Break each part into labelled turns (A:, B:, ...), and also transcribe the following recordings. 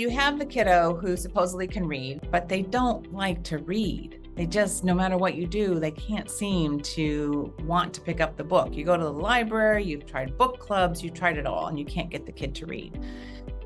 A: You have the kiddo who supposedly can read, but they don't like to read. They just, no matter what you do, they can't seem to want to pick up the book. You go to the library, you've tried book clubs, you've tried it all, and you can't get the kid to read.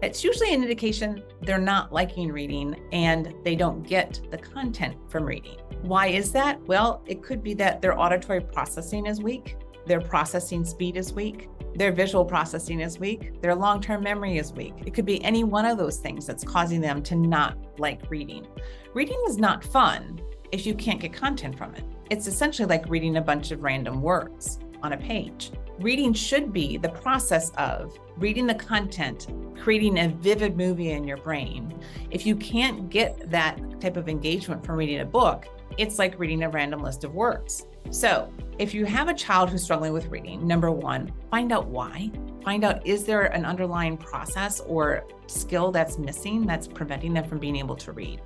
A: It's usually an indication they're not liking reading and they don't get the content from reading. Why is that? Well, it could be that their auditory processing is weak, their processing speed is weak, their visual processing is weak, their long-term memory is weak. It could be any one of those things that's causing them to not like reading. Reading is not fun if you can't get content from it. It's essentially like reading a bunch of random words on a page. Reading should be the process of reading the content, creating a vivid movie in your brain. If you can't get that type of engagement from reading a book, it's like reading a random list of words. So if you have a child who's struggling with reading, number one, find out why. Find out, is there an underlying process or skill that's missing that's preventing them from being able to read?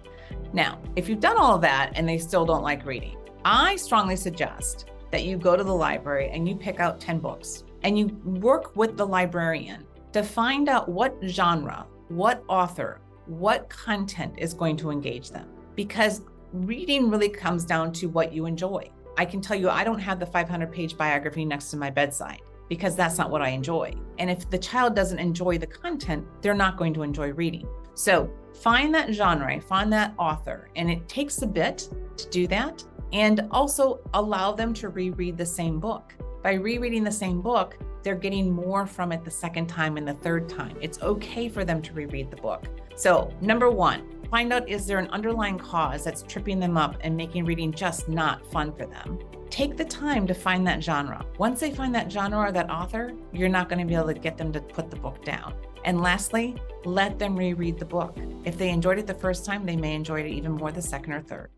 A: Now, if you've done all of that and they still don't like reading, I strongly suggest that you go to the library and you pick out 10 books and you work with the librarian to find out what genre, what author, what content is going to engage them. Because reading really comes down to what you enjoy. I can tell you, I don't have the 500-page biography next to my bedside because that's not what I enjoy. And if the child doesn't enjoy the content, they're not going to enjoy reading. So find that genre, find that author, and it takes a bit to do that. And also allow them to reread the same book. By rereading the same book, they're getting more from it the second time and the third time. It's okay for them to reread the book. So number one, find out, is there an underlying cause that's tripping them up and making reading just not fun for them? Take the time to find that genre. Once they find that genre or that author, you're not going to be able to get them to put the book down. And lastly, let them reread the book. If they enjoyed it the first time, they may enjoy it even more the second or third.